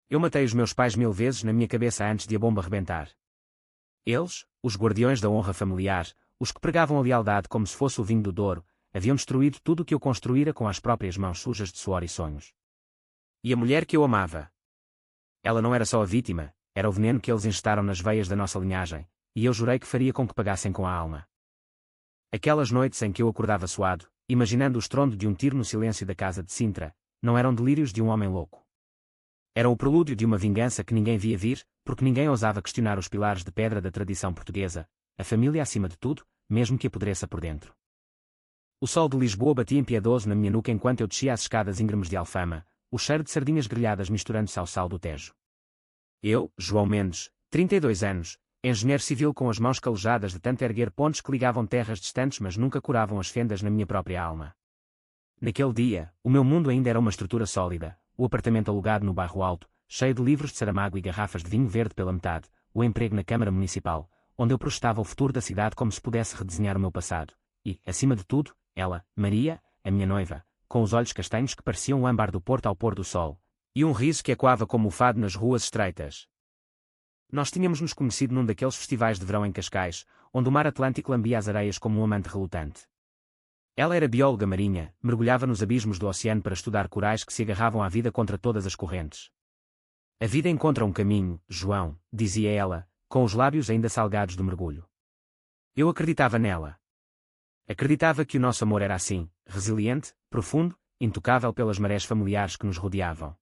Eu matei os meus pais 1000 vezes na minha cabeça antes de a bomba rebentar. Eles, os guardiões da honra familiar, os que pregavam a lealdade como se fosse o vinho do Douro, haviam destruído tudo o que eu construíra com as próprias mãos sujas de suor e sonhos. E a mulher que eu amava? Ela não era só a vítima, era o veneno que eles injetaram nas veias da nossa linhagem, e eu jurei que faria com que pagassem com a alma. Aquelas noites em que eu acordava suado, imaginando o estrondo de um tiro no silêncio da casa de Sintra, não eram delírios de um homem louco. Eram o prelúdio de uma vingança que ninguém via vir, porque ninguém ousava questionar os pilares de pedra da tradição portuguesa, a família acima de tudo, mesmo que apodreça por dentro. O sol de Lisboa batia impiedoso na minha nuca enquanto eu descia as escadas íngremes de Alfama, o cheiro de sardinhas grelhadas misturando-se ao sal do Tejo. Eu, João Mendes, 32 anos, engenheiro civil com as mãos calejadas de tanto erguer pontes que ligavam terras distantes mas nunca curavam as fendas na minha própria alma. Naquele dia, o meu mundo ainda era uma estrutura sólida, o apartamento alugado no bairro Alto, cheio de livros de Saramago e garrafas de vinho verde pela metade, o emprego na Câmara Municipal, onde eu projetava o futuro da cidade como se pudesse redesenhar o meu passado, e, acima de tudo, ela, Maria, a minha noiva, com os olhos castanhos que pareciam o âmbar do Porto ao pôr do sol, e um riso que ecoava como o fado nas ruas estreitas. Nós tínhamos nos conhecido num daqueles festivais de verão em Cascais, onde o mar Atlântico lambia as areias como um amante relutante. Ela era bióloga marinha, mergulhava nos abismos do oceano para estudar corais que se agarravam à vida contra todas as correntes. A vida encontra um caminho, João, dizia ela, com os lábios ainda salgados do mergulho. Eu acreditava nela. Acreditava que o nosso amor era assim, resiliente, profundo, intocável pelas marés familiares que nos rodeavam.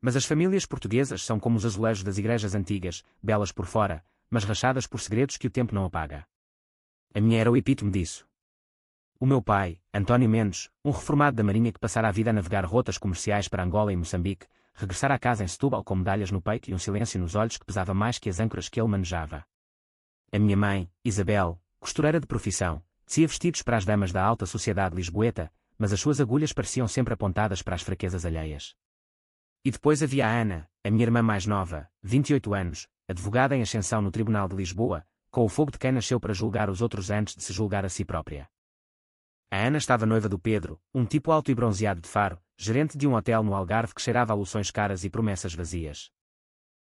Mas as famílias portuguesas são como os azulejos das igrejas antigas, belas por fora, mas rachadas por segredos que o tempo não apaga. A minha era o epítome disso. O meu pai, António Mendes, um reformado da Marinha que passara a vida a navegar rotas comerciais para Angola e Moçambique, regressara à casa em Setúbal com medalhas no peito e um silêncio nos olhos que pesava mais que as âncoras que ele manejava. A minha mãe, Isabel, costureira de profissão, tecia vestidos para as damas da alta sociedade lisboeta, mas as suas agulhas pareciam sempre apontadas para as fraquezas alheias. E depois havia a Ana, a minha irmã mais nova, 28 anos, advogada em ascensão no Tribunal de Lisboa, com o fogo de quem nasceu para julgar os outros antes de se julgar a si própria. A Ana estava noiva do Pedro, um tipo alto e bronzeado de Faro, gerente de um hotel no Algarve que cheirava a loções caras e promessas vazias.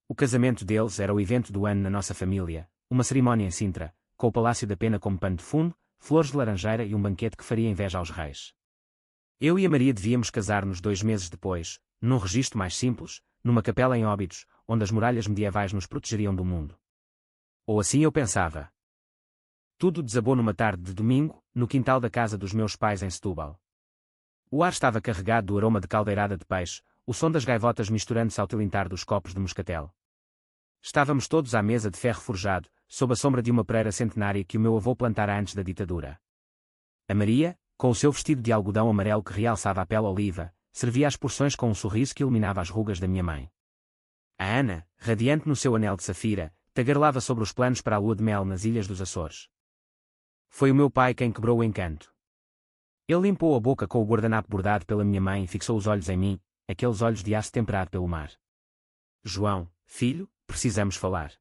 O casamento deles era o evento do ano na nossa família, uma cerimónia em Sintra, com o Palácio da Pena como pano de fundo, flores de laranjeira e um banquete que faria inveja aos reis. Eu e a Maria devíamos casar-nos 2 meses depois, num registro mais simples, numa capela em Óbidos, onde as muralhas medievais nos protegeriam do mundo. Ou assim eu pensava. Tudo desabou numa tarde de domingo, no quintal da casa dos meus pais em Setúbal. O ar estava carregado do aroma de caldeirada de peixe, o som das gaivotas misturando-se ao tilintar dos copos de moscatel. Estávamos todos à mesa de ferro forjado, sob a sombra de uma pereira centenária que o meu avô plantara antes da ditadura. A Maria, com o seu vestido de algodão amarelo que realçava a pele oliva, servia as porções com um sorriso que iluminava as rugas da minha mãe. A Ana, radiante no seu anel de safira, tagarelava sobre os planos para a lua de mel nas Ilhas dos Açores. Foi o meu pai quem quebrou o encanto. Ele limpou a boca com o guardanapo bordado pela minha mãe e fixou os olhos em mim, aqueles olhos de aço temperado pelo mar. João, filho, precisamos falar.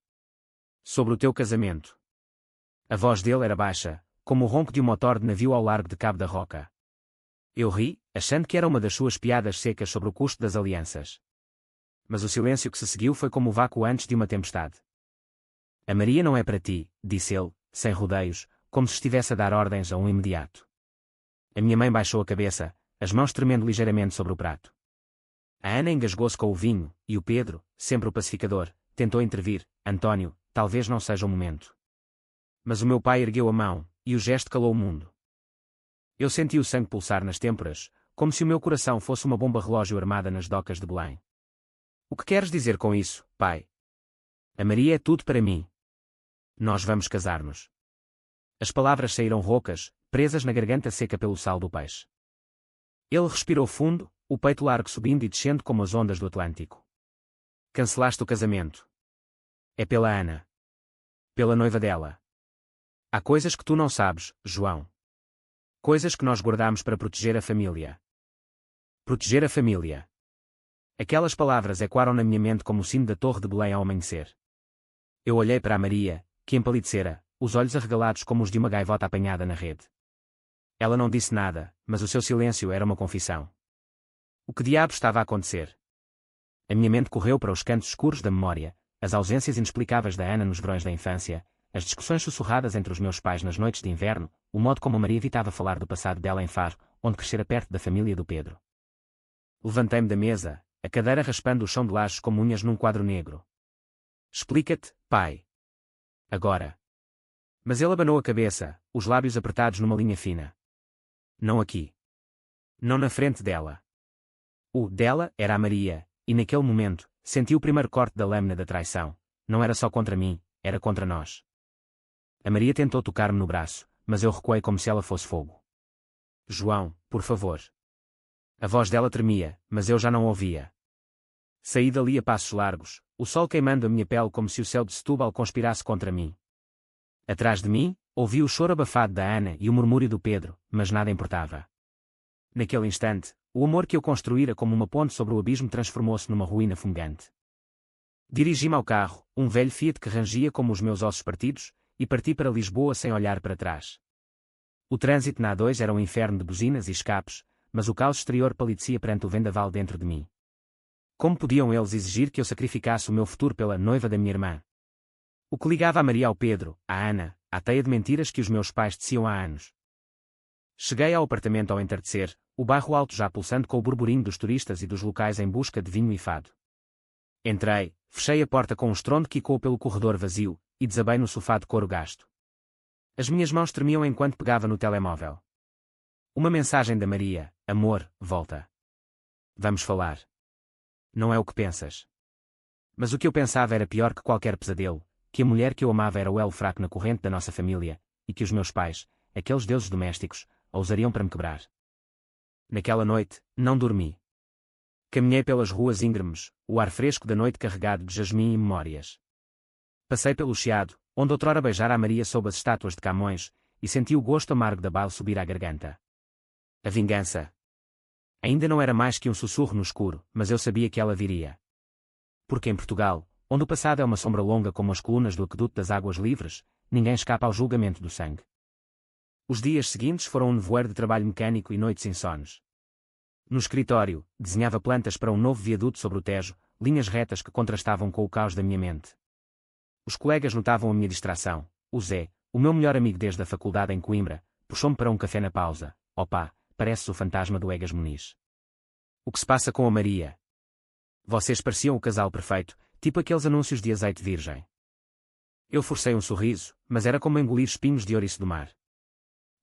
Sobre o teu casamento. A voz dele era baixa, como o ronco de um motor de navio ao largo de Cabo da Roca. Eu ri, achando que era uma das suas piadas secas sobre o custo das alianças. Mas o silêncio que se seguiu foi como o vácuo antes de uma tempestade. A Maria não é para ti, disse ele, sem rodeios, como se estivesse a dar ordens a um imediato. A minha mãe baixou a cabeça, as mãos tremendo ligeiramente sobre o prato. A Ana engasgou-se com o vinho, e o Pedro, sempre o pacificador, tentou intervir. António, talvez não seja o momento. Mas o meu pai ergueu a mão, e o gesto calou o mundo. Eu senti o sangue pulsar nas têmporas, como se o meu coração fosse uma bomba relógio armada nas docas de Belém. O que queres dizer com isso, pai? A Maria é tudo para mim. Nós vamos casar-nos. As palavras saíram roucas, presas na garganta seca pelo sal do peixe. Ele respirou fundo, o peito largo subindo e descendo como as ondas do Atlântico. Cancelaste o casamento. É pela Ana. Pela noiva dela. Há coisas que tu não sabes, João. Coisas que nós guardamos para proteger a família. Proteger a família. Aquelas palavras ecoaram na minha mente como o sino da Torre de Belém ao amanhecer. Eu olhei para a Maria, que empalidecera, os olhos arregalados como os de uma gaivota apanhada na rede. Ela não disse nada, mas o seu silêncio era uma confissão. O que diabo estava a acontecer? A minha mente correu para os cantos escuros da memória, as ausências inexplicáveis da Ana nos verões da infância, as discussões sussurradas entre os meus pais nas noites de inverno, o modo como Maria evitava falar do passado dela em Faro, onde crescera perto da família do Pedro. Levantei-me da mesa, a cadeira raspando o chão de lajes como unhas num quadro negro. Explica-te, pai. Agora. Mas ele abanou a cabeça, os lábios apertados numa linha fina. Não aqui. Não na frente dela. O dela era a Maria, e naquele momento, senti o primeiro corte da lâmina da traição. Não era só contra mim, era contra nós. A Maria tentou tocar-me no braço, mas eu recuei como se ela fosse fogo. João, por favor. A voz dela tremia, mas eu já não ouvia. Saí dali a passos largos, o sol queimando a minha pele como se o céu de Setúbal conspirasse contra mim. Atrás de mim, ouvi o choro abafado da Ana e o murmúrio do Pedro, mas nada importava. Naquele instante, o amor que eu construíra como uma ponte sobre o abismo transformou-se numa ruína fumegante. Dirigi-me ao carro, um velho Fiat que rangia como os meus ossos partidos, e parti para Lisboa sem olhar para trás. O trânsito na A2 era um inferno de buzinas e escapes, mas o caos exterior palidecia perante o vendaval dentro de mim. Como podiam eles exigir que eu sacrificasse o meu futuro pela noiva da minha irmã? O que ligava a Maria ao Pedro, à Ana, à teia de mentiras que os meus pais teciam há anos. Cheguei ao apartamento ao entardecer, o bairro alto já pulsando com o burburinho dos turistas e dos locais em busca de vinho e fado. Entrei, fechei a porta com um estrondo que ecoou pelo corredor vazio, e desabei no sofá de couro gasto. As minhas mãos tremiam enquanto pegava no telemóvel. Uma mensagem da Maria: amor, volta. Vamos falar. Não é o que pensas. Mas o que eu pensava era pior que qualquer pesadelo, que a mulher que eu amava era o elo fraco na corrente da nossa família, e que os meus pais, aqueles deuses domésticos, a usariam para me quebrar. Naquela noite, não dormi. Caminhei pelas ruas íngremes, o ar fresco da noite carregado de jasmim e memórias. Passei pelo Chiado, onde outrora beijara a Maria sob as estátuas de Camões, e senti o gosto amargo da bala subir à garganta. A vingança. Ainda não era mais que um sussurro no escuro, mas eu sabia que ela viria. Porque em Portugal, onde o passado é uma sombra longa como as colunas do aqueduto das águas livres, ninguém escapa ao julgamento do sangue. Os dias seguintes foram um nevoeiro de trabalho mecânico e noites insones. No escritório, desenhava plantas para um novo viaduto sobre o Tejo, linhas retas que contrastavam com o caos da minha mente. Os colegas notavam a minha distração. O Zé, o meu melhor amigo desde a faculdade em Coimbra, puxou-me para um café na pausa. Opa, pareces o fantasma do Egas Muniz. O que se passa com a Maria? Vocês pareciam o casal perfeito, tipo aqueles anúncios de azeite virgem. Eu forcei um sorriso, mas era como engolir espinhos de ouriço do mar.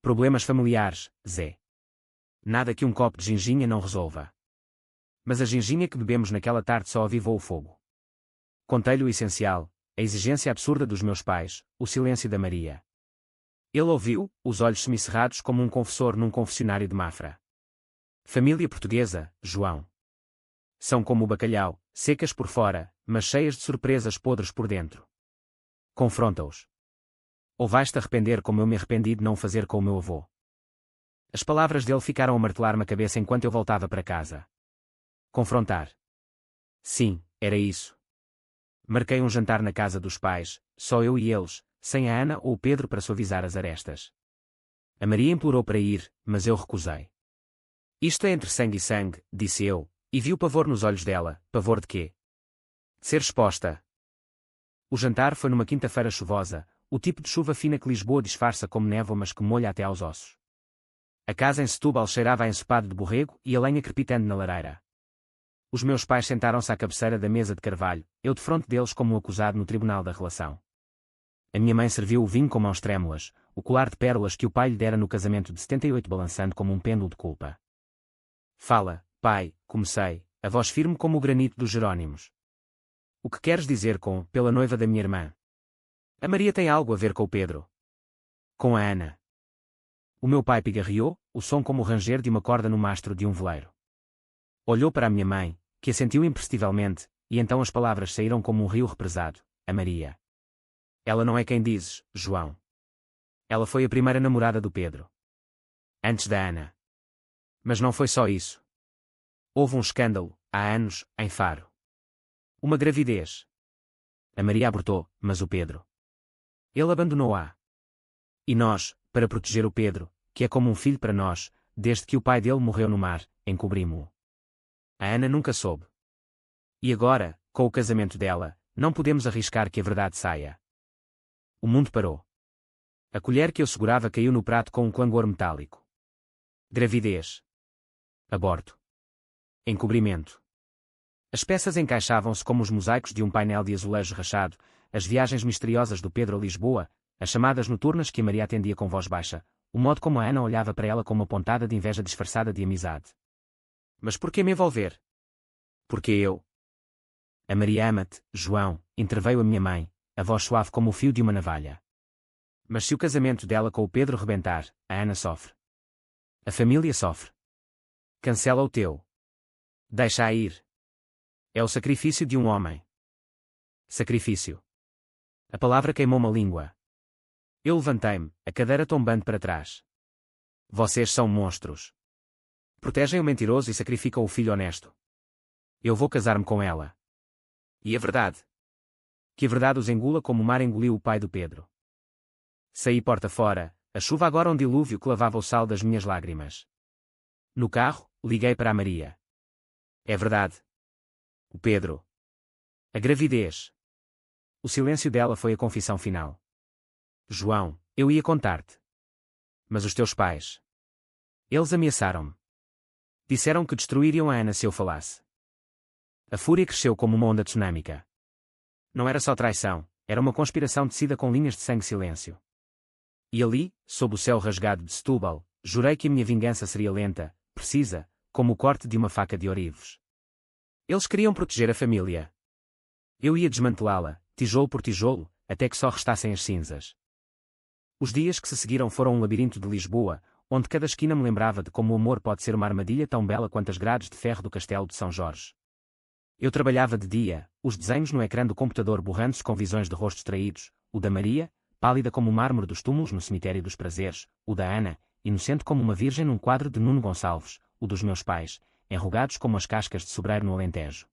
Problemas familiares, Zé. Nada que um copo de ginginha não resolva. Mas a ginginha que bebemos naquela tarde só avivou o fogo. Contei-lhe o essencial, a exigência absurda dos meus pais, o silêncio da Maria. Ele ouviu, os olhos semicerrados como um confessor num confessionário de Mafra. Família portuguesa, João. São como o bacalhau, secas por fora, mas cheias de surpresas podres por dentro. Confronta-os. Ou vais-te arrepender como eu me arrependi de não fazer com o meu avô. As palavras dele ficaram a martelar-me a cabeça enquanto eu voltava para casa. Confrontar. Sim, era isso. Marquei um jantar na casa dos pais, só eu e eles, sem a Ana ou o Pedro para suavizar as arestas. A Maria implorou para ir, mas eu recusei. Isto é entre sangue e sangue, disse eu, e vi o pavor nos olhos dela. Pavor de quê? De ser exposta. O jantar foi numa quinta-feira chuvosa, o tipo de chuva fina que Lisboa disfarça como névoa mas que molha até aos ossos. A casa em Setúbal cheirava a ensopado de borrego e a lenha crepitando na lareira. Os meus pais sentaram-se à cabeceira da mesa de carvalho, eu defronte deles como um acusado no tribunal da relação. A minha mãe serviu o vinho com mãos trêmulas, o colar de pérolas que o pai lhe dera no casamento de 78 balançando como um pêndulo de culpa. Fala, pai, comecei, a voz firme como o granito dos Jerónimos. O que queres dizer com, pela noiva da minha irmã? A Maria tem algo a ver com o Pedro. Com a Ana. O meu pai pigarreou, o som como o ranger de uma corda no mastro de um veleiro. Olhou para a minha mãe, que assentiu imperceptivelmente, e então as palavras saíram como um rio represado. A Maria. Ela não é quem dizes, João. Ela foi a primeira namorada do Pedro. Antes da Ana. Mas não foi só isso. Houve um escândalo, há anos, em Faro. Uma gravidez. A Maria abortou, mas o Pedro. Ele abandonou-a. E nós, para proteger o Pedro, que é como um filho para nós, desde que o pai dele morreu no mar, encobrimos-o. A Ana nunca soube. E agora, com o casamento dela, não podemos arriscar que a verdade saia. O mundo parou. A colher que eu segurava caiu no prato com um clangor metálico. Gravidez. Aborto. Encobrimento. As peças encaixavam-se como os mosaicos de um painel de azulejo rachado, as viagens misteriosas do Pedro a Lisboa, as chamadas noturnas que a Maria atendia com voz baixa, o modo como a Ana olhava para ela com uma pontada de inveja disfarçada de amizade. Mas por que me envolver? Porque eu. A Maria ama-te, João, interveio a minha mãe, a voz suave como o fio de uma navalha. Mas se o casamento dela com o Pedro rebentar, a Ana sofre. A família sofre. Cancela o teu. Deixa-a ir. É o sacrifício de um homem. Sacrifício. A palavra queimou-me a língua. Eu levantei-me, a cadeira tombando para trás. Vocês são monstros. Protegem o mentiroso e sacrificam o filho honesto. Eu vou casar-me com ela. E a verdade? Que a verdade os engula como o mar engoliu o pai do Pedro. Saí porta fora, a chuva agora um dilúvio que lavava o sal das minhas lágrimas. No carro, liguei para a Maria. É verdade. O Pedro. A gravidez. O silêncio dela foi a confissão final. João, eu ia contar-te. Mas os teus pais. Eles ameaçaram-me. Disseram que destruiriam a Ana se eu falasse. A fúria cresceu como uma onda tsunâmica. Não era só traição, era uma conspiração tecida com linhas de sangue e silêncio. E ali, sob o céu rasgado de Setúbal, jurei que a minha vingança seria lenta, precisa, como o corte de uma faca de ourives. Eles queriam proteger a família. Eu ia desmantelá-la, tijolo por tijolo, até que só restassem as cinzas. Os dias que se seguiram foram um labirinto de Lisboa, onde cada esquina me lembrava de como o amor pode ser uma armadilha tão bela quanto as grades de ferro do castelo de São Jorge. Eu trabalhava de dia, os desenhos no ecrã do computador borrando-se com visões de rostos traídos, o da Maria, pálida como o mármore dos túmulos no cemitério dos prazeres, o da Ana, inocente como uma virgem num quadro de Nuno Gonçalves, o dos meus pais, enrugados como as cascas de sobreiro no Alentejo.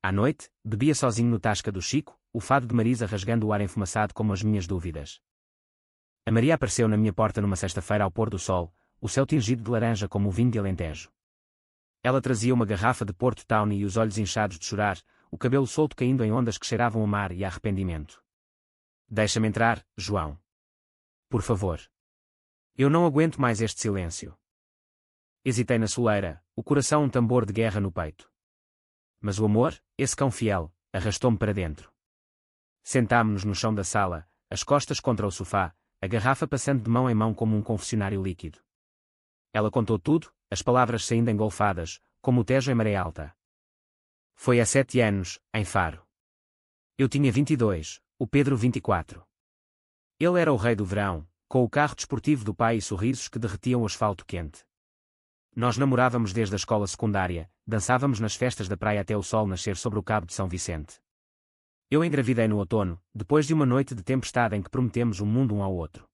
À noite, bebia sozinho no Tasca do Chico, o fado de Marisa rasgando o ar enfumaçado como as minhas dúvidas. A Maria apareceu na minha porta numa sexta-feira ao pôr do sol, o céu tingido de laranja como o vinho de Alentejo. Ela trazia uma garrafa de Porto Tawny e os olhos inchados de chorar, o cabelo solto caindo em ondas que cheiravam a mar e a arrependimento. Deixa-me entrar, João. Por favor. Eu não aguento mais este silêncio. Hesitei na soleira, o coração um tambor de guerra no peito. Mas o amor, esse cão fiel, arrastou-me para dentro. Sentámo-nos no chão da sala, as costas contra o sofá, a garrafa passando de mão em mão como um confessionário líquido. Ela contou tudo, as palavras saindo engolfadas, como o Tejo em maré alta. Foi há 7 anos, em Faro. Eu tinha 22, o Pedro 24. Ele era o rei do verão, com o carro desportivo do pai e sorrisos que derretiam o asfalto quente. Nós namorávamos desde a escola secundária, dançávamos nas festas da praia até o sol nascer sobre o Cabo de São Vicente. Eu engravidei no outono, depois de uma noite de tempestade em que prometemos o mundo um ao outro.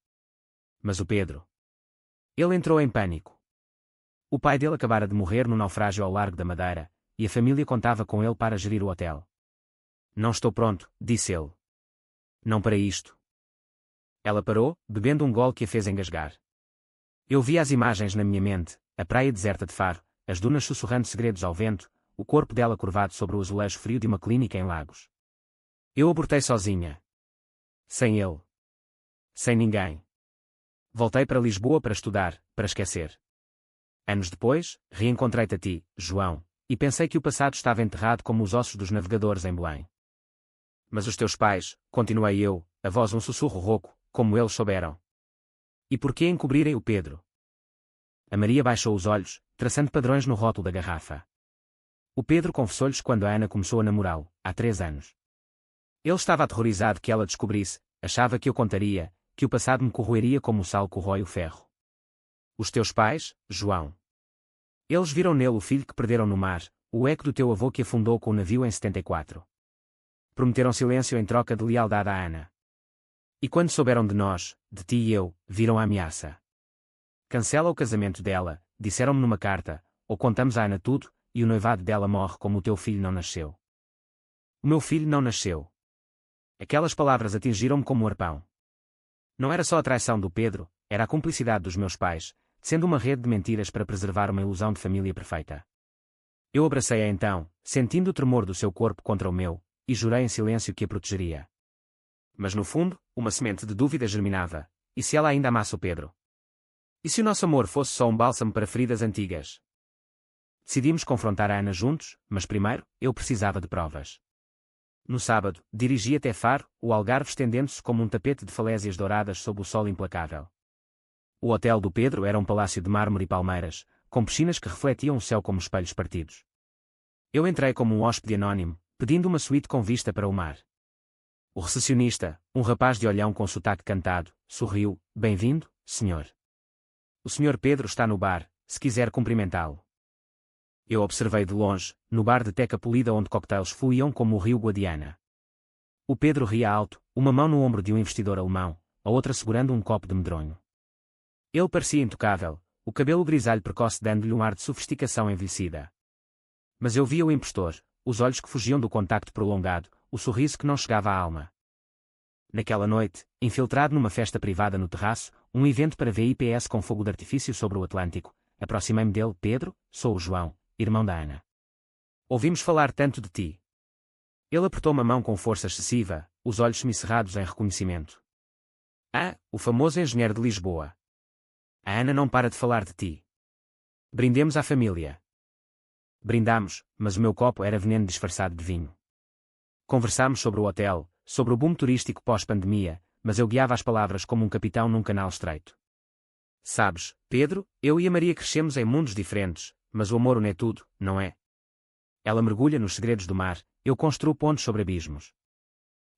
Mas o Pedro. Ele entrou em pânico. O pai dele acabara de morrer no naufrágio ao largo da Madeira, e a família contava com ele para gerir o hotel. Não estou pronto, disse ele. Não para isto. Ela parou, bebendo um gole que a fez engasgar. Eu vi as imagens na minha mente, a praia deserta de Faro, as dunas sussurrando segredos ao vento, o corpo dela curvado sobre o azulejo frio de uma clínica em Lagos. Eu abortei sozinha. Sem ele. Sem ninguém. Voltei para Lisboa para estudar, para esquecer. Anos depois, reencontrei-te a ti, João, e pensei que o passado estava enterrado como os ossos dos navegadores em Belém. Mas os teus pais, continuei eu, a voz um sussurro rouco, como eles souberam. E por que encobrirem o Pedro? A Maria baixou os olhos, traçando padrões no rótulo da garrafa. O Pedro confessou-lhes quando a Ana começou a namorá-lo, há 3 anos. Ele estava aterrorizado que ela descobrisse, achava que eu contaria, que o passado me corroeria como o sal corrói o ferro. Os teus pais, João. Eles viram nele o filho que perderam no mar, o eco do teu avô que afundou com o navio em 74. Prometeram silêncio em troca de lealdade à Ana. E quando souberam de nós, de ti e eu, viram a ameaça. Cancela o casamento dela, disseram-me numa carta, ou contamos à Ana tudo, e o noivado dela morre como o teu filho não nasceu. O meu filho não nasceu. Aquelas palavras atingiram-me como um arpão. Não era só a traição do Pedro, era a cumplicidade dos meus pais, sendo uma rede de mentiras para preservar uma ilusão de família perfeita. Eu abracei-a então, sentindo o tremor do seu corpo contra o meu, e jurei em silêncio que a protegeria. Mas no fundo, uma semente de dúvida germinava. E se ela ainda amasse o Pedro? E se o nosso amor fosse só um bálsamo para feridas antigas? Decidimos confrontar a Ana juntos, mas primeiro, eu precisava de provas. No sábado, dirigi até Faro, o Algarve estendendo-se como um tapete de falésias douradas sob o sol implacável. O hotel do Pedro era um palácio de mármore e palmeiras, com piscinas que refletiam o céu como espelhos partidos. Eu entrei como um hóspede anónimo, pedindo uma suíte com vista para o mar. O recepcionista, um rapaz de olhão com sotaque cantado, sorriu. Bem-vindo, senhor. O senhor Pedro está no bar, se quiser cumprimentá-lo. Eu observei de longe, no bar de teca polida onde coquetéis fluíam como o rio Guadiana. O Pedro ria alto, uma mão no ombro de um investidor alemão, a outra segurando um copo de medronho. Ele parecia intocável, o cabelo grisalho precoce dando-lhe um ar de sofisticação envelhecida. Mas eu via o impostor, os olhos que fugiam do contacto prolongado, o sorriso que não chegava à alma. Naquela noite, infiltrado numa festa privada no terraço, um evento para VIPs com fogo de artifício sobre o Atlântico, aproximei-me dele. Pedro, sou o João, irmão da Ana. Ouvimos falar tanto de ti. Ele apertou-me a mão com força excessiva, os olhos semicerrados em reconhecimento. Ah, o famoso engenheiro de Lisboa. A Ana não para de falar de ti. Brindemos à família. Brindámos, mas o meu copo era veneno disfarçado de vinho. Conversámos sobre o hotel, sobre o boom turístico pós-pandemia, mas eu guiava as palavras como um capitão num canal estreito. Sabes, Pedro, eu e a Maria crescemos em mundos diferentes, mas o amor une tudo, não é? Ela mergulha nos segredos do mar, eu construo pontes sobre abismos.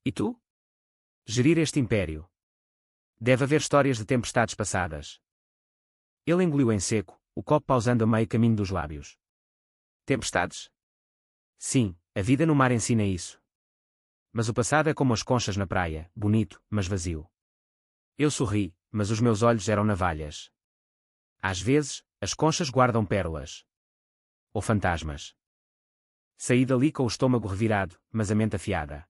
E tu? Gerir este império. Deve haver histórias de tempestades passadas. Ele engoliu em seco, o copo pausando a meio caminho dos lábios. Tempestades? Sim, a vida no mar ensina isso. Mas o passado é como as conchas na praia, bonito, mas vazio. Eu sorri, mas os meus olhos eram navalhas. Às vezes, as conchas guardam pérolas. Ou fantasmas. Saí dali com o estômago revirado, mas a mente afiada.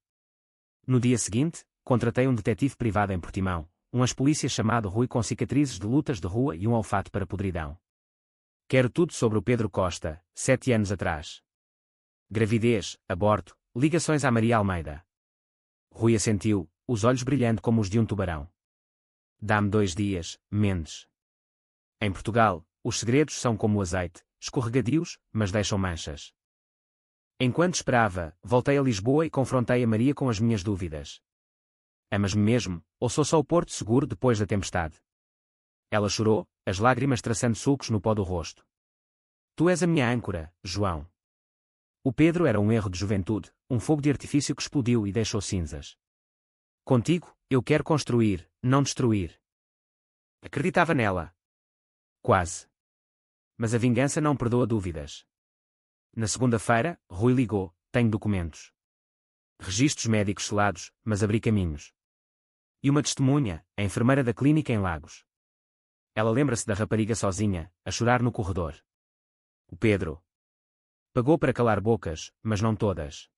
No dia seguinte, contratei um detetive privado em Portimão, um ex-polícia chamado Rui com cicatrizes de lutas de rua e um olfato para podridão. Quero tudo sobre o Pedro Costa, 7 anos atrás. Gravidez, aborto, ligações à Maria Almeida. Rui assentiu, os olhos brilhando como os de um tubarão. Dá-me 2 dias, Mendes. Em Portugal, os segredos são como o azeite, escorregadios, mas deixam manchas. Enquanto esperava, voltei a Lisboa e confrontei a Maria com as minhas dúvidas. Amas-me mesmo, ou sou só o porto seguro depois da tempestade? Ela chorou, as lágrimas traçando sulcos no pó do rosto. Tu és a minha âncora, João. O Pedro era um erro de juventude, um fogo de artifício que explodiu e deixou cinzas. Contigo, eu quero construir, não destruir. Acreditava nela. Quase. Mas a vingança não perdoa dúvidas. Na segunda-feira, Rui ligou, tenho documentos. Registros médicos selados, mas abri caminhos. E uma testemunha, a enfermeira da clínica em Lagos. Ela lembra-se da rapariga sozinha, a chorar no corredor. O Pedro pagou para calar bocas, mas não todas.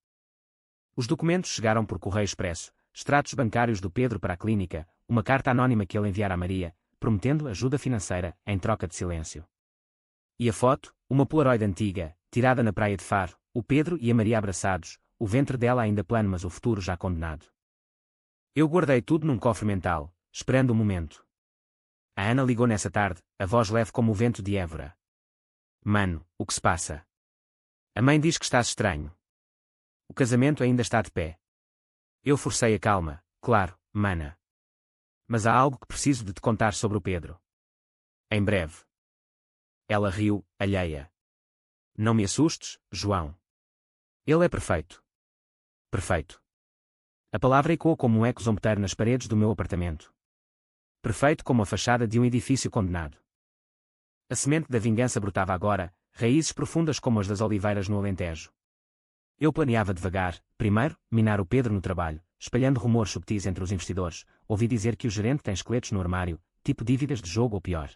Os documentos chegaram por correio expresso, extratos bancários do Pedro para a clínica, uma carta anónima que ele enviara a Maria, prometendo ajuda financeira, em troca de silêncio. E a foto, uma polaroid antiga, tirada na praia de Faro, o Pedro e a Maria abraçados, o ventre dela ainda plano mas o futuro já condenado. Eu guardei tudo num cofre mental, esperando o momento. A Ana ligou nessa tarde, a voz leve como o vento de Évora. Mano, o que se passa? A mãe diz que estás estranho. O casamento ainda está de pé. Eu forcei a calma, claro, mana. Mas há algo que preciso de te contar sobre o Pedro. Em breve. Ela riu, alheia. Não me assustes, João. Ele é perfeito. Perfeito. A palavra ecoou como um eco zombeteiro nas paredes do meu apartamento. Perfeito como a fachada de um edifício condenado. A semente da vingança brotava agora, raízes profundas como as das oliveiras no Alentejo. Eu planeava devagar, primeiro, minar o Pedro no trabalho, espalhando rumores subtis entre os investidores. Ouvi dizer que o gerente tem esqueletos no armário, tipo dívidas de jogo ou pior.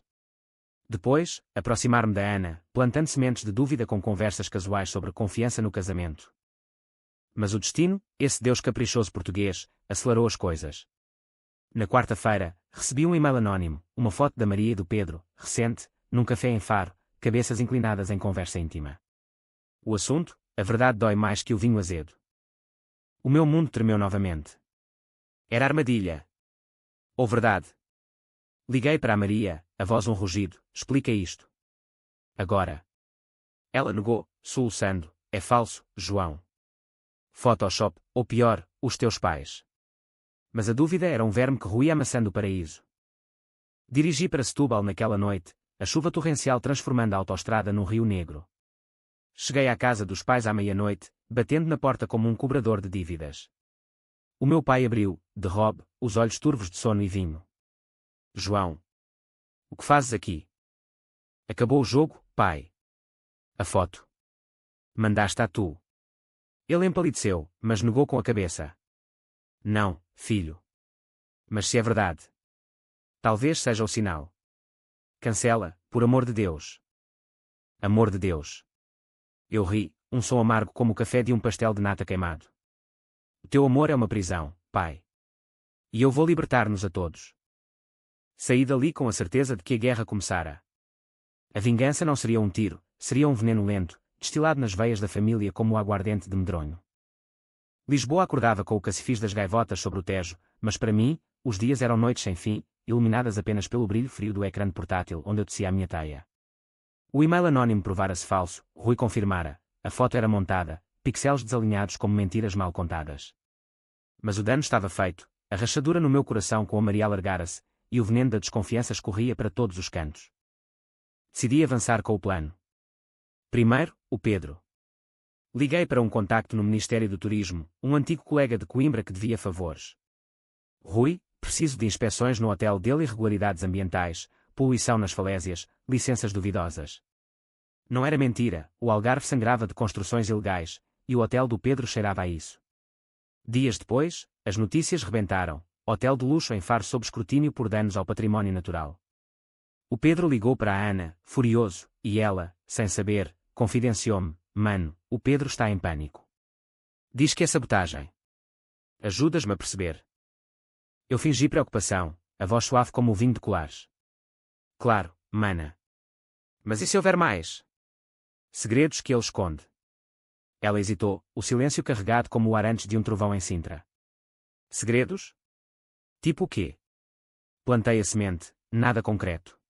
Depois, aproximar-me da Ana, plantando sementes de dúvida com conversas casuais sobre confiança no casamento. Mas o destino, esse Deus caprichoso português, acelerou as coisas. Na quarta-feira, recebi um e-mail anónimo, uma foto da Maria e do Pedro, recente, num café em Faro, cabeças inclinadas em conversa íntima. O assunto, a verdade dói mais que o vinho azedo. O meu mundo tremeu novamente. Era armadilha. Ou verdade? Liguei para a Maria, a voz um rugido, explica isto. Agora. Ela negou, soluçando, é falso, João. Photoshop, ou pior, os teus pais. Mas a dúvida era um verme que roía a maçã do paraíso. Dirigi para Setúbal naquela noite, a chuva torrencial transformando a autoestrada num rio negro. Cheguei à casa dos pais à meia-noite, batendo na porta como um cobrador de dívidas. O meu pai abriu, de robe, os olhos turvos de sono e vinho. João. O que fazes aqui? Acabou o jogo, pai. A foto. Mandaste-a tu. Ele empalideceu, mas negou com a cabeça. Não, filho. Mas se é verdade. Talvez seja o sinal. Cancela, por amor de Deus. Amor de Deus. Eu ri, um som amargo como o café de um pastel de nata queimado. O teu amor é uma prisão, pai. E eu vou libertar-nos a todos. Saí dali com a certeza de que a guerra começara. A vingança não seria um tiro, seria um veneno lento, destilado nas veias da família como o aguardente de medronho. Lisboa acordava com o cacifis das gaivotas sobre o Tejo, mas para mim, os dias eram noites sem fim, iluminadas apenas pelo brilho frio do ecrã portátil onde eu tecia a minha teia. O e-mail anónimo provara-se falso, Rui confirmara, a foto era montada, pixeles desalinhados como mentiras mal contadas. Mas o dano estava feito, a rachadura no meu coração com a Maria alargara-se, e o veneno da desconfiança escorria para todos os cantos. Decidi avançar com o plano. Primeiro, o Pedro. Liguei para um contacto no Ministério do Turismo, um antigo colega de Coimbra que devia favores. Rui, preciso de inspeções no hotel dele, irregularidades ambientais, poluição nas falésias, licenças duvidosas. Não era mentira, o Algarve sangrava de construções ilegais, e o hotel do Pedro cheirava a isso. Dias depois, as notícias rebentaram, hotel de luxo em Faro sob escrutínio por danos ao património natural. O Pedro ligou para a Ana, furioso, e ela, sem saber, confidenciou-me, mano, o Pedro está em pânico. Diz que é sabotagem. Ajudas-me a perceber. Eu fingi preocupação, a voz suave como o vinho de colares. Claro, mana. Mas e se houver mais? Segredos que ele esconde. Ela hesitou, o silêncio carregado como o ar antes de um trovão em Sintra. Segredos? Tipo o quê? Plantei a semente, nada concreto.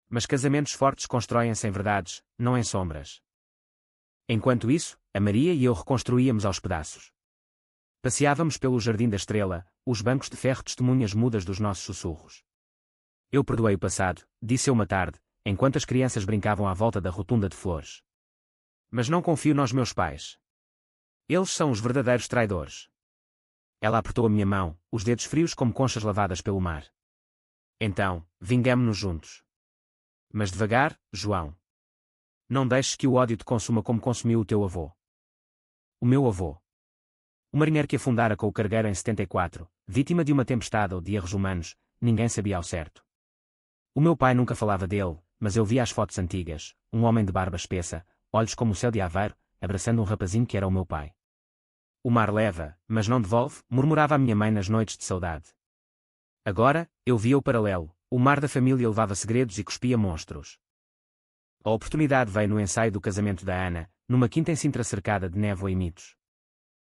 Mas casamentos fortes constroem-se em verdades, não em sombras. Enquanto isso, a Maria e eu reconstruíamos aos pedaços. Passeávamos pelo Jardim da Estrela, os bancos de ferro testemunhas mudas dos nossos sussurros. Eu perdoei o passado, disse eu uma tarde, enquanto as crianças brincavam à volta da rotunda de flores. Mas não confio nos meus pais. Eles são os verdadeiros traidores. Ela apertou a minha mão, os dedos frios como conchas lavadas pelo mar. Então, vingamo-nos juntos. Mas devagar, João. Não deixes que o ódio te consuma como consumiu o teu avô. O meu avô. O marinheiro que afundara com o cargueiro em 74, vítima de uma tempestade ou de erros humanos, ninguém sabia ao certo. O meu pai nunca falava dele, mas eu via as fotos antigas, um homem de barba espessa, olhos como o céu de Aveiro, abraçando um rapazinho que era o meu pai. O mar leva, mas não devolve, murmurava a minha mãe nas noites de saudade. Agora, eu via o paralelo, o mar da família levava segredos e cuspia monstros. A oportunidade veio no ensaio do casamento da Ana, numa quinta em Sintra cercada de névoa e mitos.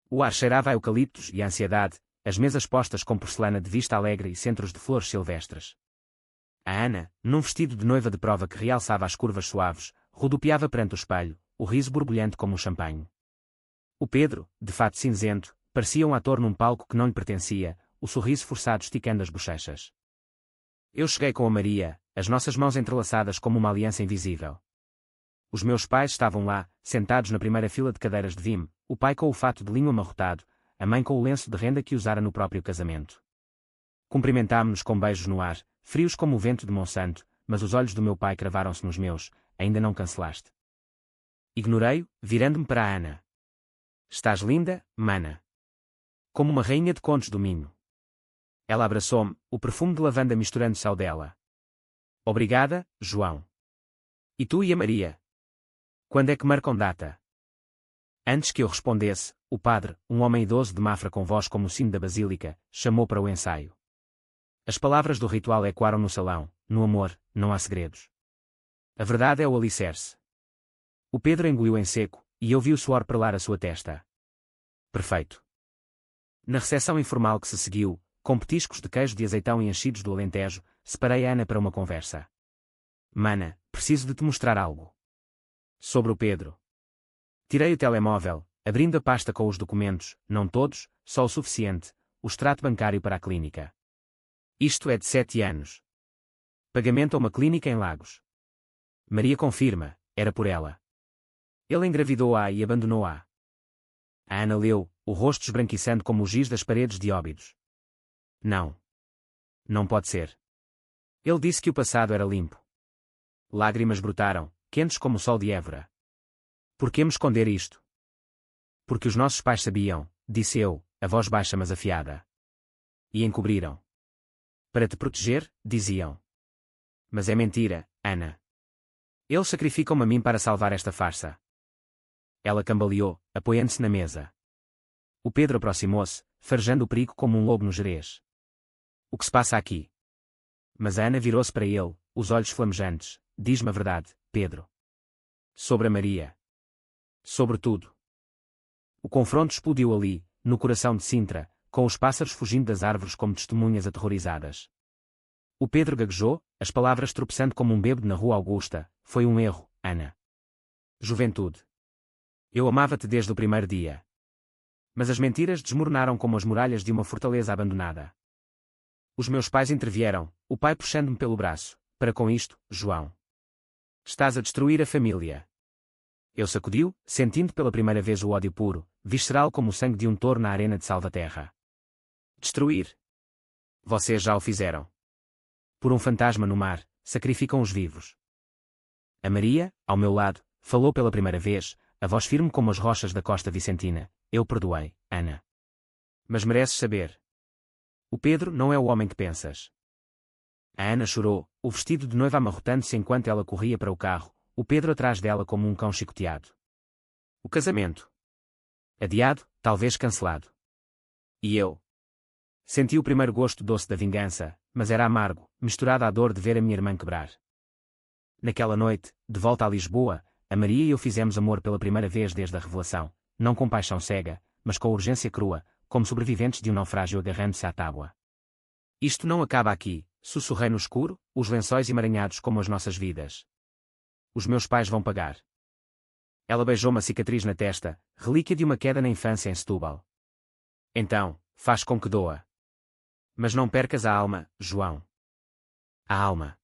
O ar cheirava a eucaliptos e a ansiedade, as mesas postas com porcelana de vista alegre e centros de flores silvestres. A Ana, num vestido de noiva de prova que realçava as curvas suaves, rodopiava perante o espelho, o riso borbulhante como um champanhe. O Pedro, de fato cinzento, parecia um ator num palco que não lhe pertencia, o sorriso forçado esticando as bochechas. Eu cheguei com a Maria, as nossas mãos entrelaçadas como uma aliança invisível. Os meus pais estavam lá, sentados na primeira fila de cadeiras de vime, o pai com o fato de linho amarrotado, a mãe com o lenço de renda que usara no próprio casamento. Cumprimentámo-nos com beijos no ar, frios como o vento de Monsanto, mas os olhos do meu pai cravaram-se nos meus, ainda não cancelaste. Ignorei-o, virando-me para a Ana. Estás linda, mana. Como uma rainha de contos do Minho. Ela abraçou-me, o perfume de lavanda misturando-se ao dela. Obrigada, João. E tu e a Maria? Quando é que marcam data? Antes que eu respondesse, o padre, um homem idoso de Mafra com voz como o sino da basílica, chamou para o ensaio. As palavras do ritual ecoaram no salão, no amor, não há segredos. A verdade é o alicerce. O Pedro engoliu em seco, e eu vi o suor perlar a sua testa. Perfeito. Na recepção informal que se seguiu, com petiscos de queijo de azeitão e enchidos do Alentejo, separei a Ana para uma conversa. Mana, preciso de te mostrar algo. Sobre o Pedro. Tirei o telemóvel, abrindo a pasta com os documentos, não todos, só o suficiente, o extrato bancário para a clínica. Isto é de 7 anos. Pagamento a uma clínica em Lagos. Maria confirma, era por ela. Ele engravidou-a e abandonou-a. A Ana leu, o rosto esbranquiçando como o giz das paredes de Óbidos. Não. Não pode ser. Ele disse que o passado era limpo. Lágrimas brotaram, quentes como o sol de Évora. Por que me esconder isto? Porque os nossos pais sabiam, disse eu, a voz baixa mas afiada. E encobriram. Para te proteger, diziam. Mas é mentira, Ana. Eles sacrificam-me a mim para salvar esta farsa. Ela cambaleou, apoiando-se na mesa. O Pedro aproximou-se, farejando o perigo como um lobo no Gerês. O que se passa aqui? Mas a Ana virou-se para ele, os olhos flamejantes. Diz-me a verdade, Pedro. Sobre a Maria. Sobre tudo. O confronto explodiu ali, no coração de Sintra, com os pássaros fugindo das árvores como testemunhas aterrorizadas. O Pedro gaguejou, as palavras tropeçando como um bêbado na Rua Augusta. Foi um erro, Ana. Juventude. Eu amava-te desde o primeiro dia. Mas as mentiras desmoronaram como as muralhas de uma fortaleza abandonada. Os meus pais intervieram, o pai puxando-me pelo braço. Para com isto, João. Estás a destruir a família. Eu sacudiu, sentindo pela primeira vez o ódio puro, visceral como o sangue de um touro na arena de Salvaterra. Destruir? Vocês já o fizeram. Por um fantasma no mar, sacrificam os vivos. A Maria, ao meu lado, falou pela primeira vez, a voz firme como as rochas da costa vicentina. Eu perdoei, Ana. Mas mereces saber. O Pedro não é o homem que pensas. A Ana chorou, o vestido de noiva amarrotando-se enquanto ela corria para o carro, o Pedro atrás dela como um cão chicoteado. O casamento. Adiado, talvez cancelado. E eu? Senti o primeiro gosto doce da vingança, mas era amargo, misturado à dor de ver a minha irmã quebrar. Naquela noite, de volta a Lisboa, a Maria e eu fizemos amor pela primeira vez desde a revelação, não com paixão cega, mas com urgência crua, como sobreviventes de um naufrágio agarrando-se à tábua. Isto não acaba aqui, sussurrei no escuro, os lençóis emaranhados como as nossas vidas. Os meus pais vão pagar. Ela beijou uma cicatriz na testa, relíquia de uma queda na infância em Setúbal. Então, faz com que doa. Mas não percas a alma, João. A alma.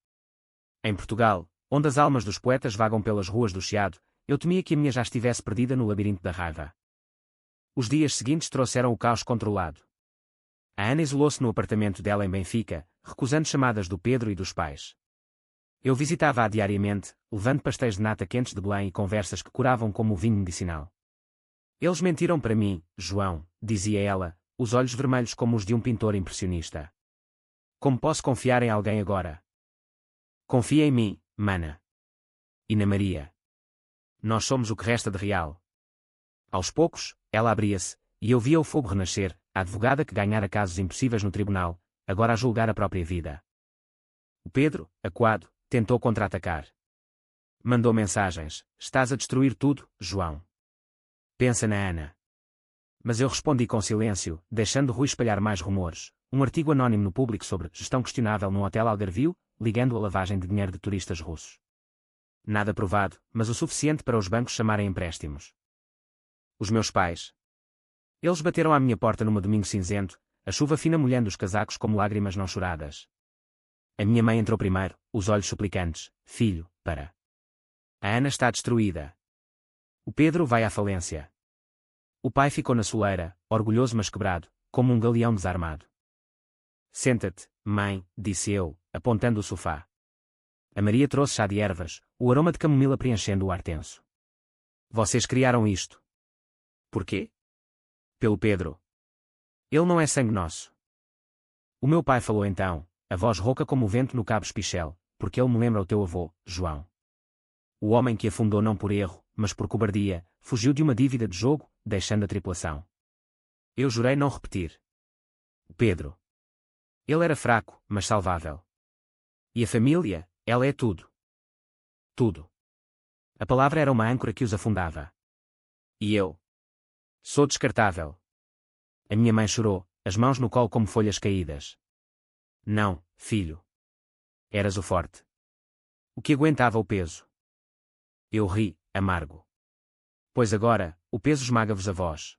Em Portugal, onde as almas dos poetas vagam pelas ruas do Chiado, eu temia que a minha já estivesse perdida no labirinto da raiva. Os dias seguintes trouxeram o caos controlado. A Ana isolou-se no apartamento dela em Benfica, recusando chamadas do Pedro e dos pais. Eu visitava-a diariamente, levando pastéis de nata quentes de Belém e conversas que curavam como o vinho medicinal. Eles mentiram para mim, João, dizia ela, os olhos vermelhos como os de um pintor impressionista. Como posso confiar em alguém agora? Confia em mim, mana. E na Maria. Nós somos o que resta de real. Aos poucos, ela abria-se, e eu via o fogo renascer, a advogada que ganhara casos impossíveis no tribunal, agora a julgar a própria vida. O Pedro, acuado, tentou contra-atacar. Mandou mensagens, estás a destruir tudo, João. Pensa na Ana. Mas eu respondi com silêncio, deixando Rui espalhar mais rumores, um artigo anónimo no público sobre gestão questionável num hotel algarvio, ligando a lavagem de dinheiro de turistas russos. Nada provado, mas o suficiente para os bancos chamarem empréstimos. Os meus pais. Eles bateram à minha porta numa domingo cinzento, a chuva fina molhando os casacos como lágrimas não choradas. A minha mãe entrou primeiro, os olhos suplicantes. Filho, para. A Ana está destruída. O Pedro vai à falência. O pai ficou na soleira, orgulhoso mas quebrado, como um galeão desarmado. Senta-te, mãe, disse eu, apontando o sofá. A Maria trouxe chá de ervas, o aroma de camomila preenchendo o ar tenso. Vocês criaram isto. Por quê? Pelo Pedro. Ele não é sangue nosso. O meu pai falou então, a voz rouca como o vento no Cabo Espichel, porque ele me lembra o teu avô, João. O homem que afundou não por erro, mas por cobardia, fugiu de uma dívida de jogo, deixando a tripulação. Eu jurei não repetir. Pedro. Ele era fraco, mas salvável. E a família, ela é tudo. Tudo. A palavra era uma âncora que os afundava. E eu? Sou descartável. A minha mãe chorou, as mãos no colo como folhas caídas. Não, filho. Eras o forte. O que aguentava o peso. Eu ri, amargo. Pois agora, o peso esmaga-vos a vós.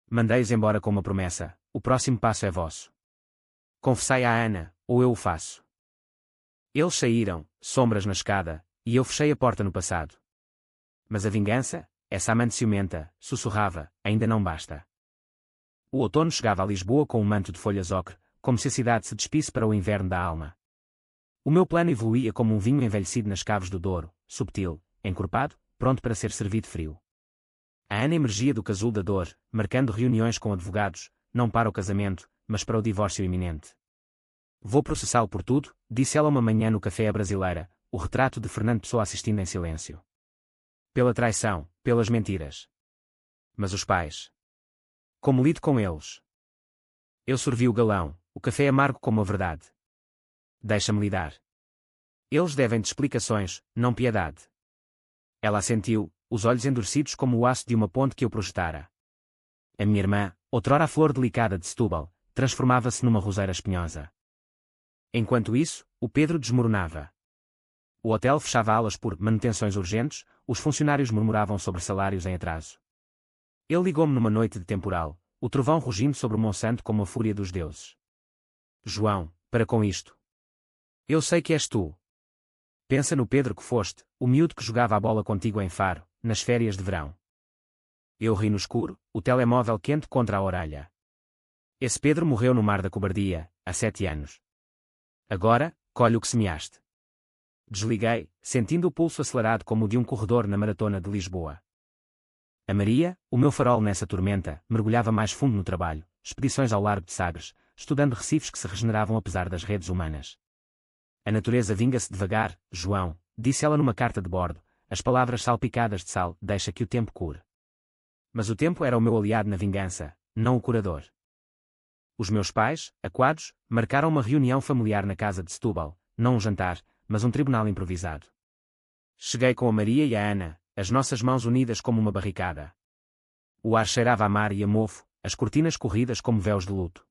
Mandei-os embora com uma promessa, o próximo passo é vosso. Confessai à Ana, ou eu o faço. Eles saíram, sombras na escada, e eu fechei a porta no passado. Mas a vingança, essa amante ciumenta, sussurrava, ainda não basta. O outono chegava a Lisboa com um manto de folhas ocre, como se a cidade se despisse para o inverno da alma. O meu plano evoluía como um vinho envelhecido nas caves do Douro, subtil, encorpado, pronto para ser servido frio. A Ana emergia do casulo da dor, marcando reuniões com advogados, não para o casamento, mas para o divórcio iminente. Vou processá-lo por tudo, disse ela uma manhã no café à brasileira, o retrato de Fernando Pessoa assistindo em silêncio. Pela traição, pelas mentiras. Mas os pais? Como lido com eles? Eu sorvi o galão, o café amargo como a verdade. Deixa-me lidar. Eles devem-te explicações, não piedade. Ela assentiu, os olhos endurecidos como o aço de uma ponte que eu projetara. A minha irmã, outrora a flor delicada de Setúbal, transformava-se numa roseira espinhosa. Enquanto isso, o Pedro desmoronava. O hotel fechava alas por manutenções urgentes, os funcionários murmuravam sobre salários em atraso. Ele ligou-me numa noite de temporal, o trovão rugindo sobre o Monsanto como a fúria dos deuses. João, para com isto. Eu sei que és tu. Pensa no Pedro que foste, o miúdo que jogava a bola contigo em Faro, nas férias de verão. Eu ri no escuro, o telemóvel quente contra a orelha. Esse Pedro morreu no mar da cobardia, há 7 anos. Agora, colhe o que semeaste. Desliguei, sentindo o pulso acelerado como o de um corredor na maratona de Lisboa. A Maria, o meu farol nessa tormenta, mergulhava mais fundo no trabalho, expedições ao largo de Sagres, estudando recifes que se regeneravam apesar das redes humanas. A natureza vinga-se devagar, João, disse ela numa carta de bordo, as palavras salpicadas de sal, deixa que o tempo cure. Mas o tempo era o meu aliado na vingança, não o curador. Os meus pais, aquados, marcaram uma reunião familiar na casa de Setúbal, não um jantar, mas um tribunal improvisado. Cheguei com a Maria e a Ana, as nossas mãos unidas como uma barricada. O ar cheirava a mar e a mofo, as cortinas corridas como véus de luto.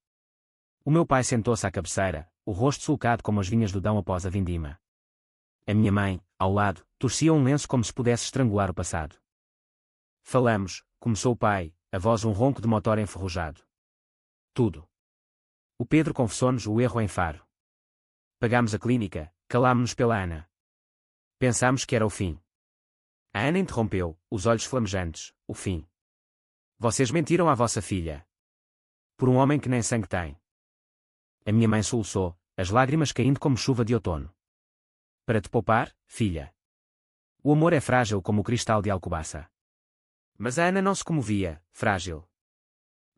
O meu pai sentou-se à cabeceira, o rosto sulcado como as vinhas do Dão após a vindima. A minha mãe, ao lado, torcia um lenço como se pudesse estrangular o passado. Falamos, começou o pai, a voz um ronco de motor enferrujado. Tudo. O Pedro confessou-nos o erro em Faro. Pagámos a clínica, calámo-nos pela Ana. Pensámos que era o fim. A Ana interrompeu, os olhos flamejantes, o fim. Vocês mentiram à vossa filha. Por um homem que nem sangue tem. A minha mãe soluçou, as lágrimas caindo como chuva de outono. Para te poupar, filha. O amor é frágil como o cristal de Alcobaça. Mas a Ana não se comovia, frágil.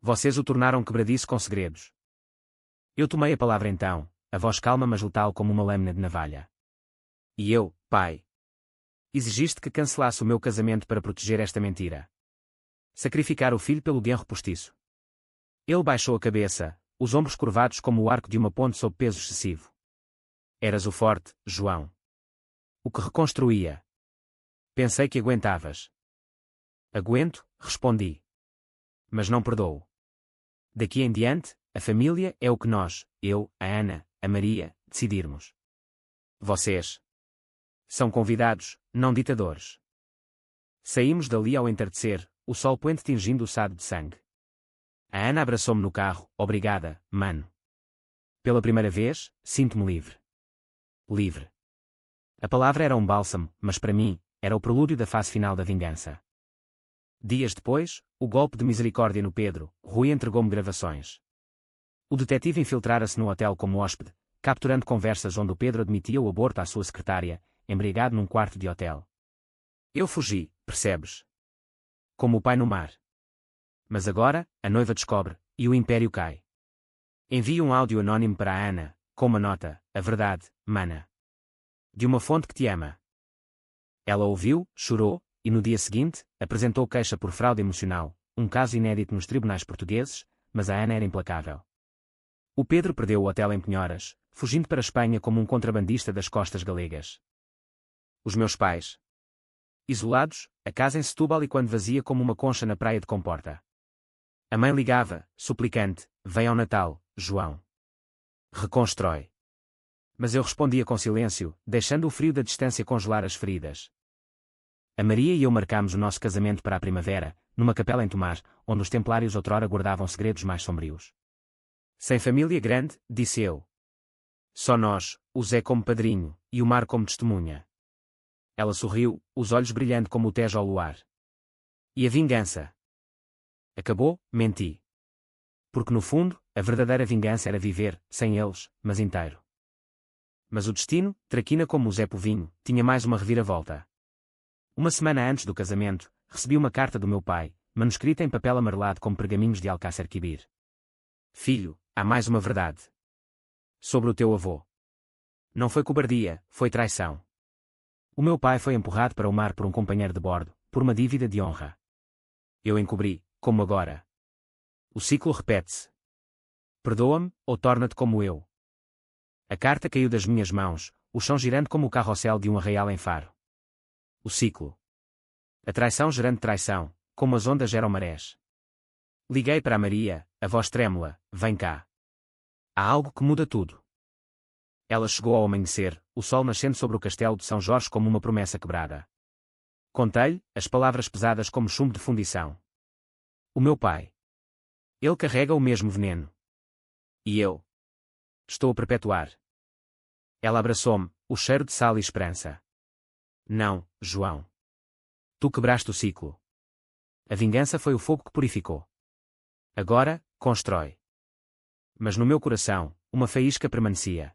Vocês o tornaram quebradiço com segredos. Eu tomei a palavra então, a voz calma mas letal como uma lâmina de navalha. E eu, pai. Exigiste que cancelasse o meu casamento para proteger esta mentira. Sacrificar o filho pelo genro postiço. Ele baixou a cabeça, os ombros curvados como o arco de uma ponte sob peso excessivo. Eras o forte, João. O que reconstruía. Pensei que aguentavas. Aguento, respondi. Mas não perdoo. Daqui em diante, a família é o que nós, eu, a Ana, a Maria, decidirmos. Vocês são convidados, não ditadores. Saímos dali ao entardecer, o sol poente tingindo o sado de sangue. A Ana abraçou-me no carro, obrigada, mano. Pela primeira vez, sinto-me livre. Livre. A palavra era um bálsamo, mas para mim, era o prelúdio da fase final da vingança. Dias depois, o golpe de misericórdia no Pedro, Rui entregou-me gravações. O detetive infiltrara-se no hotel como hóspede, capturando conversas onde o Pedro admitia o aborto à sua secretária, embriagado num quarto de hotel. Eu fugi, percebes? Como o pai no mar. Mas agora, a noiva descobre, e o império cai. Envio um áudio anónimo para a Ana, com uma nota, a verdade, mana. De uma fonte que te ama. Ela ouviu, chorou, e no dia seguinte, apresentou queixa por fraude emocional, um caso inédito nos tribunais portugueses, mas a Ana era implacável. O Pedro perdeu o hotel em Penhoras, fugindo para a Espanha como um contrabandista das costas galegas. Os meus pais. Isolados, a casa em Setúbal e quando vazia como uma concha na praia de Comporta. A mãe ligava, suplicante, vem ao Natal, João. Reconstrói. Mas eu respondia com silêncio, deixando o frio da distância congelar as feridas. A Maria e eu marcámos o nosso casamento para a primavera, numa capela em Tomar, onde os templários outrora guardavam segredos mais sombrios. Sem família grande, disse eu. Só nós, o Zé como padrinho, e o mar como testemunha. Ela sorriu, os olhos brilhando como o Tejo ao luar. E a vingança? Acabou, menti. Porque no fundo, a verdadeira vingança era viver, sem eles, mas inteiro. Mas o destino, traquina como o Zé Povinho, tinha mais uma reviravolta. Uma semana antes do casamento, recebi uma carta do meu pai, manuscrita em papel amarelado como pergaminhos de Alcácer Quibir. Filho, há mais uma verdade. Sobre o teu avô. Não foi cobardia, foi traição. O meu pai foi empurrado para o mar por um companheiro de bordo, por uma dívida de honra. Eu encobri, como agora. O ciclo repete-se. Perdoa-me, ou torna-te como eu. A carta caiu das minhas mãos, o chão girando como o carrossel de um arraial em Faro. O ciclo. A traição gerando traição, como as ondas geram marés. Liguei para a Maria, a voz trêmula, vem cá. Há algo que muda tudo. Ela chegou ao amanhecer, o sol nascendo sobre o castelo de São Jorge como uma promessa quebrada. Contei-lhe, as palavras pesadas como chumbo de fundição. O meu pai. Ele carrega o mesmo veneno. E eu. Estou a perpetuar. Ela abraçou-me, o cheiro de sal e esperança. Não, João. Tu quebraste o ciclo. A vingança foi o fogo que purificou. Agora, constrói. Mas no meu coração, uma faísca permanecia.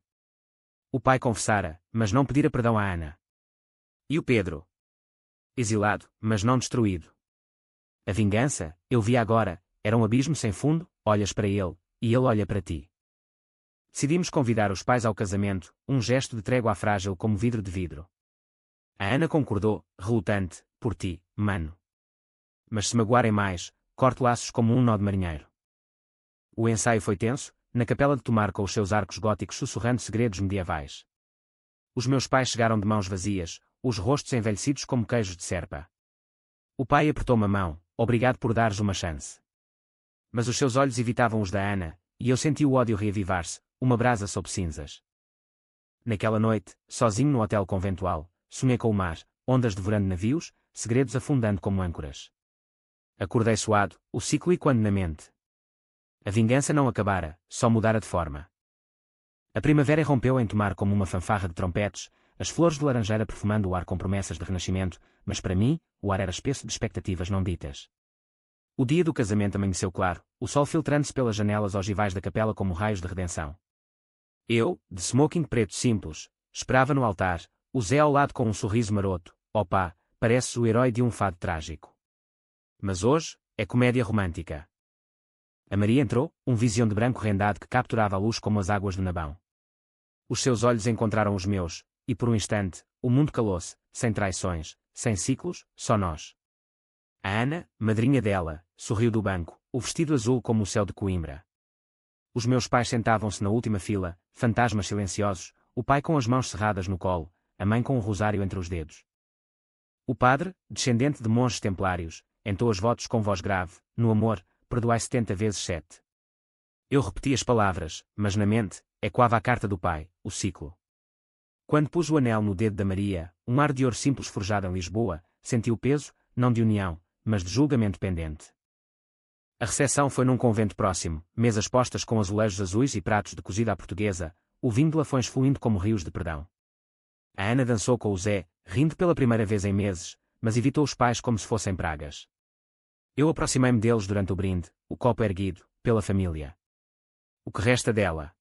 O pai confessara, mas não pedira perdão a Ana. E o Pedro? Exilado, mas não destruído. A vingança, eu vi agora, era um abismo sem fundo, olhas para ele, e ele olha para ti. Decidimos convidar os pais ao casamento, um gesto de trégua frágil como vidro de vidro. A Ana concordou, relutante, por ti, mano. Mas se magoarem mais, corto laços como um nó de marinheiro. O ensaio foi tenso, na capela de Tomar com os seus arcos góticos sussurrando segredos medievais. Os meus pais chegaram de mãos vazias, os rostos envelhecidos como queijos de serpa. O pai apertou-me a mão, obrigado por dares uma chance. Mas os seus olhos evitavam os da Ana, e eu senti o ódio reavivar-se, uma brasa sob cinzas. Naquela noite, sozinho no hotel conventual, sonhei com o mar, ondas devorando navios, segredos afundando como âncoras. Acordei suado, o ciclo ecoando na mente. A vingança não acabara, só mudara de forma. A primavera irrompeu em Tomar como uma fanfarra de trompetes, as flores de laranjeira perfumando o ar com promessas de renascimento, mas para mim, o ar era espesso de expectativas não ditas. O dia do casamento amanheceu claro, o sol filtrando-se pelas janelas ogivais da capela como raios de redenção. Eu, de smoking preto simples, esperava no altar, o Zé ao lado com um sorriso maroto, ó pá, pareces o herói de um fado trágico. Mas hoje, é comédia romântica. A Maria entrou, um visião de branco rendado que capturava a luz como as águas do Nabão. Os seus olhos encontraram os meus, e por um instante, o mundo calou-se, sem traições, sem ciclos, só nós. A Ana, madrinha dela, sorriu do banco, o vestido azul como o céu de Coimbra. Os meus pais sentavam-se na última fila, fantasmas silenciosos, o pai com as mãos cerradas no colo, a mãe com um rosário entre os dedos. O padre, descendente de monges templários, entoa os votos com voz grave, no amor, perdoai 70 vezes 7. Eu repeti as palavras, mas na mente, ecoava a carta do pai, o ciclo. Quando pus o anel no dedo da Maria, um ar de ouro simples forjado em Lisboa, senti o peso, não de união, mas de julgamento pendente. A recepção foi num convento próximo, mesas postas com azulejos azuis e pratos de cozida à portuguesa, o vinho de lafões fluindo como rios de perdão. A Ana dançou com o Zé, rindo pela primeira vez em meses, mas evitou os pais como se fossem pragas. Eu aproximei-me deles durante o brinde, o copo erguido, pela família. O que resta dela?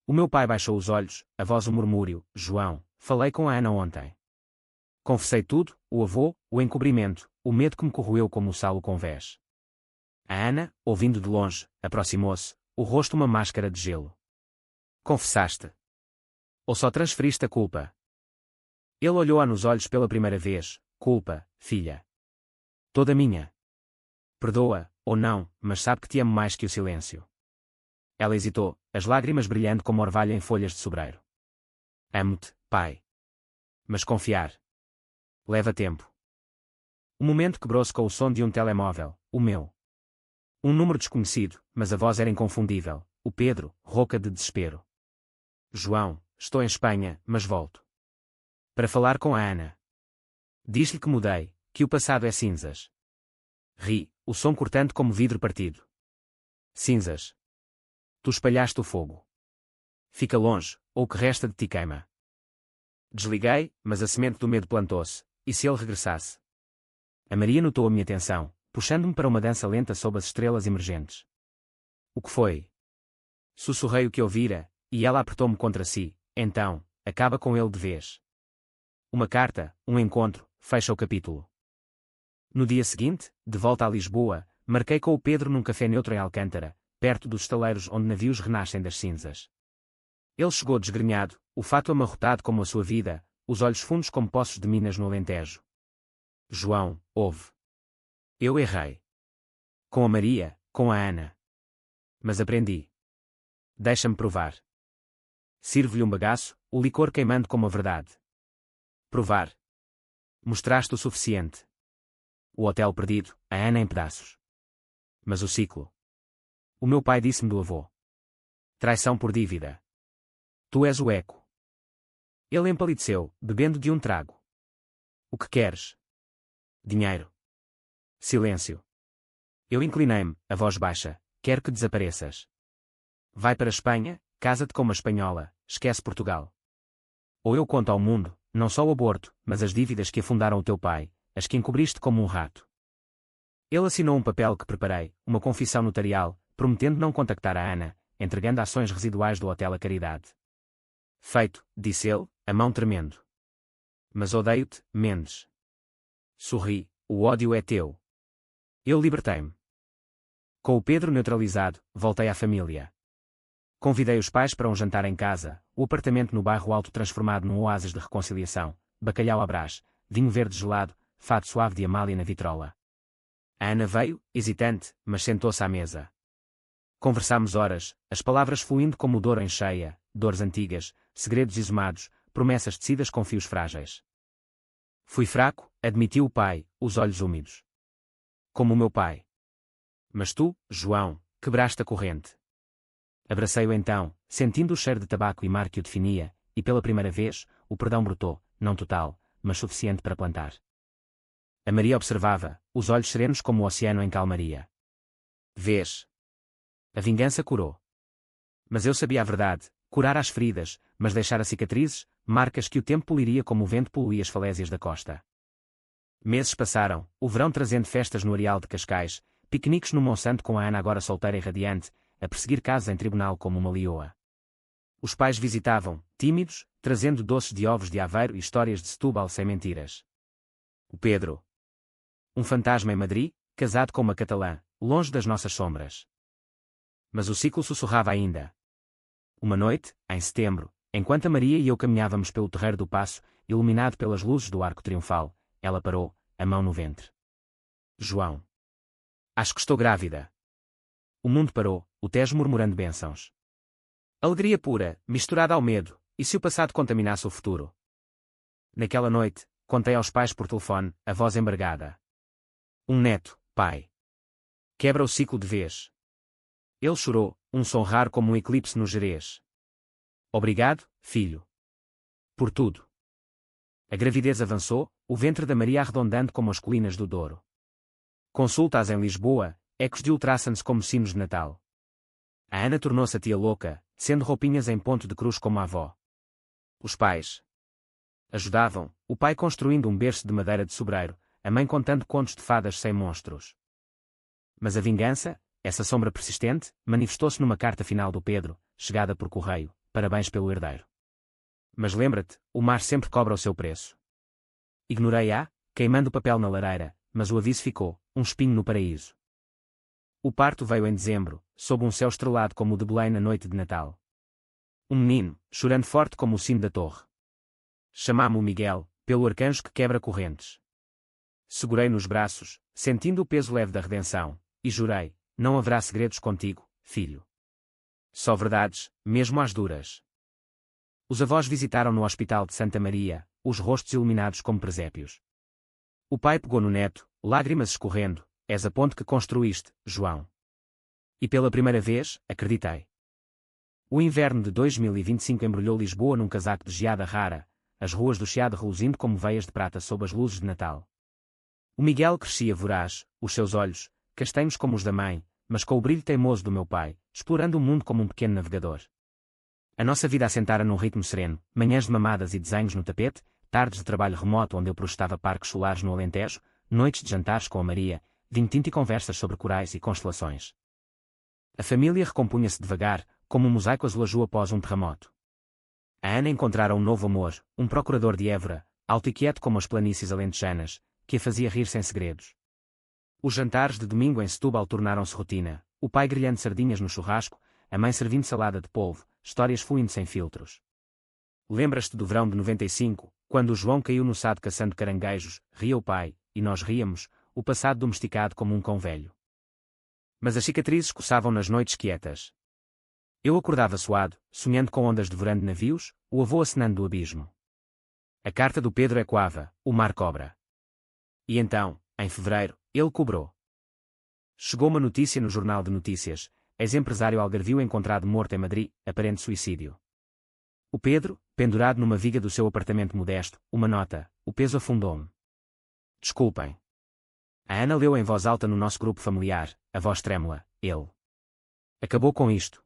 O meu pai baixou os olhos, a voz um murmúrio, João, falei com a Ana ontem. Confessei tudo, o avô, o encobrimento, o medo que me corroeu como o sal o convés. A Ana, ouvindo de longe, aproximou-se, o rosto uma máscara de gelo. Confessaste? Ou só transferiste a culpa? Ele olhou-a nos olhos pela primeira vez, culpa, filha. Toda minha. Perdoa, ou não, mas sabe que te amo mais que o silêncio. Ela hesitou, as lágrimas brilhando como orvalho em folhas de sobreiro. Amo-te, pai. Mas confiar. leva tempo. O momento quebrou-se com o som de um telemóvel, o meu. Um número desconhecido, mas a voz era inconfundível, o Pedro, rouca de desespero. João, estou em Espanha, mas volto. Para falar com a Ana. Diz-lhe que mudei, que o passado é cinzas. Ri, o som cortante como vidro partido. Cinzas. Tu espalhaste o fogo. Fica longe, ou o que resta de ti queima. Desliguei, mas a semente do medo plantou-se, e se ele regressasse? A Maria notou a minha atenção, puxando-me para uma dança lenta sob as estrelas emergentes. O que foi? Sussurrei o que ouvira, e ela apertou-me contra si. Então, acaba com ele de vez. Uma carta, um encontro, fecha o capítulo. No dia seguinte, de volta a Lisboa, marquei com o Pedro num café neutro em Alcântara, perto dos estaleiros onde navios renascem das cinzas. Ele chegou desgrenhado, o fato amarrotado como a sua vida, os olhos fundos como poços de minas no Alentejo. João, ouve. Eu errei. Com a Maria, com a Ana. Mas aprendi. Deixa-me provar. Sirvo-lhe um bagaço, o licor queimando como a verdade. Provar. Mostraste o suficiente. O hotel perdido, a Ana em pedaços. Mas o ciclo. O meu pai disse-me do avô. Traição por dívida. Tu és o eco. Ele empalideceu, bebendo de um trago. O que queres? Dinheiro. Silêncio. Eu inclinei-me, a voz baixa. Quero que desapareças. Vai para a Espanha, casa-te com uma espanhola, esquece Portugal. Ou eu conto ao mundo, não só o aborto, mas as dívidas que afundaram o teu pai, as que encobriste como um rato. Ele assinou um papel que preparei, uma confissão notarial, prometendo não contactar a Ana, entregando ações residuais do hotel à caridade. Feito, disse ele, a mão tremendo. Mas odeio-te, Mendes. Sorri, o ódio é teu. Eu libertei-me. Com o Pedro neutralizado, voltei à família. Convidei os pais para um jantar em casa, o apartamento no bairro Alto transformado num oásis de reconciliação, bacalhau à brás, vinho verde gelado, fado suave de Amália na vitrola. A Ana veio, hesitante, mas sentou-se à mesa. Conversámos horas, as palavras fluindo como dor em cheia, dores antigas, segredos exumados, promessas tecidas com fios frágeis. Fui fraco, admitiu o pai, os olhos úmidos. Como o meu pai. Mas tu, João, quebraste a corrente. Abracei-o então, sentindo o cheiro de tabaco e mar que o definia, e pela primeira vez, o perdão brotou, não total, mas suficiente para plantar. A Maria observava, os olhos serenos como o oceano em calmaria. Vês? A vingança curou. Mas eu sabia a verdade, curar as feridas, mas deixar as cicatrizes, marcas que o tempo poliria como o vento poluía as falésias da costa. Meses passaram, o verão trazendo festas no Areal de Cascais, piqueniques no Monsanto com a Ana agora solteira e radiante, a perseguir casos em tribunal como uma leoa. Os pais visitavam, tímidos, trazendo doces de ovos de Aveiro e histórias de Setúbal sem mentiras. O Pedro. Um fantasma em Madrid, casado com uma catalã, longe das nossas sombras. Mas o ciclo sussurrava ainda. Uma noite, em setembro, enquanto a Maria e eu caminhávamos pelo terreiro do Paço, iluminado pelas luzes do arco triunfal, ela parou, a mão no ventre. João. Acho que estou grávida. O mundo parou, o Tejo murmurando bênçãos. Alegria pura, misturada ao medo, e se o passado contaminasse o futuro? Naquela noite, contei aos pais por telefone, a voz embargada. Um neto, pai. Quebra o ciclo de vez. Ele chorou, um som raro como um eclipse no Gerês. Obrigado, filho. Por tudo. A gravidez avançou, o ventre da Maria arredondando como as colinas do Douro. Consultas em Lisboa, ecos de ultrassons como sinos de Natal. A Ana tornou-se a tia louca, sendo roupinhas em ponto de cruz como a avó. Os pais ajudavam, o pai construindo um berço de madeira de sobreiro, a mãe contando contos de fadas sem monstros. Mas a vingança, essa sombra persistente, manifestou-se numa carta final do Pedro, chegada por correio, parabéns pelo herdeiro. Mas lembra-te, o mar sempre cobra o seu preço. Ignorei-a, queimando o papel na lareira, mas o aviso ficou, um espinho no paraíso. O parto veio em dezembro, sob um céu estrelado como o de Belém na noite de Natal. Um menino, chorando forte como o sino da torre. Chamá-mo Miguel, pelo arcanjo que quebra correntes. Segurei nos braços, sentindo o peso leve da redenção, e jurei, não haverá segredos contigo, filho. Só verdades, mesmo às duras. Os avós visitaram no Hospital de Santa Maria, os rostos iluminados como presépios. O pai pegou no neto, lágrimas escorrendo. És a ponte que construíste, João. E pela primeira vez, acreditei. O inverno de 2025 embrulhou Lisboa num casaco de geada rara, as ruas do Chiado reluzindo como veias de prata sob as luzes de Natal. O Miguel crescia voraz, os seus olhos, castanhos como os da mãe, mas com o brilho teimoso do meu pai, explorando o mundo como um pequeno navegador. A nossa vida assentara num ritmo sereno, manhãs de mamadas e desenhos no tapete, tardes de trabalho remoto onde eu projetava parques solares no Alentejo, noites de jantares com a Maria, vinho tinto e conversas sobre corais e constelações. A família recompunha-se devagar, como um mosaico azulejou após um terremoto. A Ana encontrara um novo amor, um procurador de Évora, alto e quieto como as planícies alentejanas, que a fazia rir sem segredos. Os jantares de domingo em Setúbal tornaram-se rotina, o pai grelhando sardinhas no churrasco, a mãe servindo salada de polvo, histórias fluindo sem filtros. Lembras-te do verão de 95, quando o João caiu no sado caçando caranguejos, ria o pai, e nós ríamos, o passado domesticado como um cão velho. Mas as cicatrizes coçavam nas noites quietas. Eu acordava suado, sonhando com ondas devorando navios, o avô acenando do abismo. A carta do Pedro ecoava, o mar cobra. E então, em fevereiro, ele cobrou. Chegou uma notícia no Jornal de Notícias, ex-empresário algarvio encontrado morto em Madrid, aparente suicídio. O Pedro, pendurado numa viga do seu apartamento modesto, uma nota, o peso afundou-me. Desculpem. A Ana leu em voz alta no nosso grupo familiar, a voz trêmula, ele. Acabou com isto.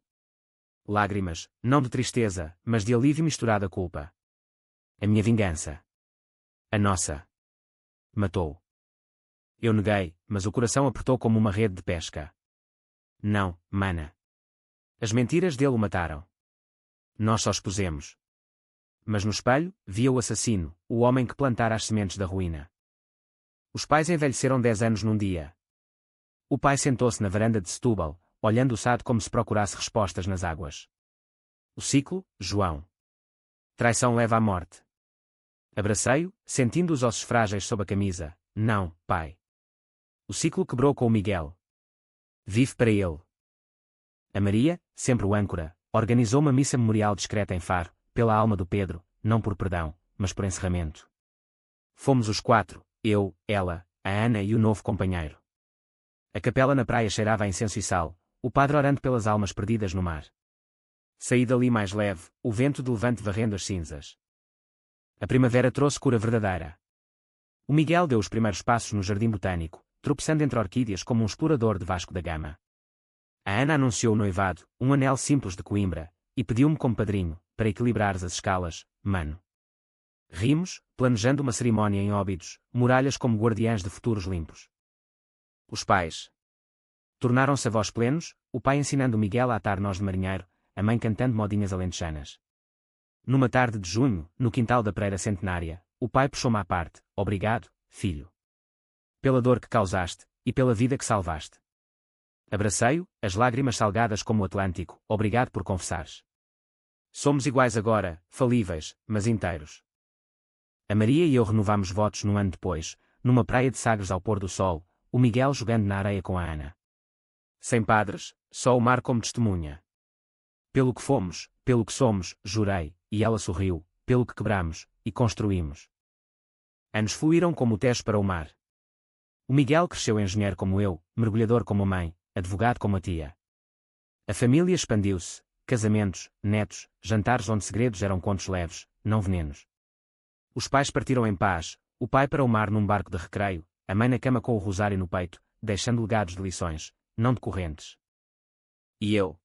Lágrimas, não de tristeza, mas de alívio misturado a culpa. A minha vingança. A nossa. Matou. Eu neguei, mas o coração apertou como uma rede de pesca. Não, mana. As mentiras dele o mataram. Nós só expusemos. Mas no espelho, via o assassino, o homem que plantara as sementes da ruína. Os pais envelheceram 10 anos num dia. O pai sentou-se na varanda de Setúbal, olhando o sado como se procurasse respostas nas águas. O ciclo, João. Traição leva à morte. Abracei-o, sentindo os ossos frágeis sob a camisa. Não, pai. O ciclo quebrou com o Miguel. Vive para ele. A Maria, sempre o âncora, organizou uma missa memorial discreta em Faro, pela alma do Pedro, não por perdão, mas por encerramento. Fomos os 4, eu, ela, a Ana e o novo companheiro. A capela na praia cheirava a incenso e sal, o padre orando pelas almas perdidas no mar. Saí dali mais leve, o vento de levante varrendo as cinzas. A primavera trouxe cura verdadeira. O Miguel deu os primeiros passos no jardim botânico, tropeçando entre orquídeas como um explorador de Vasco da Gama. A Ana anunciou o noivado, um anel simples de Coimbra, e pediu-me como padrinho, para equilibrares as escalas, mano. Rimos, planejando uma cerimónia em Óbidos, muralhas como guardiãs de futuros limpos. Os pais tornaram-se avós plenos, o pai ensinando Miguel a atar nós de marinheiro, a mãe cantando modinhas alentejanas. Numa tarde de junho, no quintal da Pereira Centenária, o pai puxou-me à parte. Obrigado, filho. Pela dor que causaste, e pela vida que salvaste. Abracei-o, as lágrimas salgadas como o Atlântico. Obrigado por confessares. Somos iguais agora, falíveis, mas inteiros. A Maria e eu renovámos votos num ano depois, numa praia de Sagres ao pôr do sol, o Miguel jogando na areia com a Ana. Sem padres, só o mar como testemunha. Pelo que fomos, pelo que somos, jurei, e ela sorriu, pelo que quebramos, e construímos. Anos fluíram como o Tejo para o mar. O Miguel cresceu engenheiro como eu, mergulhador como a mãe, advogado como a tia. A família expandiu-se, casamentos, netos, jantares onde segredos eram contos leves, não venenos. Os pais partiram em paz, o pai para o mar num barco de recreio, a mãe na cama com o rosário no peito, deixando legados de lições, não de correntes. E eu?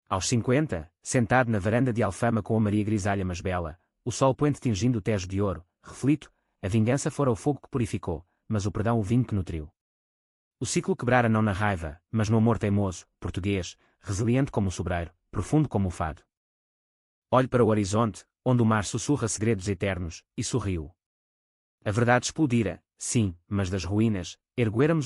Aos 50, sentado na varanda de Alfama com a Maria grisalha mas bela, o sol poente tingindo o Tejo de ouro, reflito, a vingança fora o fogo que purificou, mas o perdão o vinho que nutriu. O ciclo quebrara não na raiva, mas no amor teimoso, português, resiliente como o sobreiro, profundo como o fado. Olho para o horizonte, onde o mar sussurra segredos eternos, e sorriu. A verdade explodira, sim, mas das ruínas, erguéramos um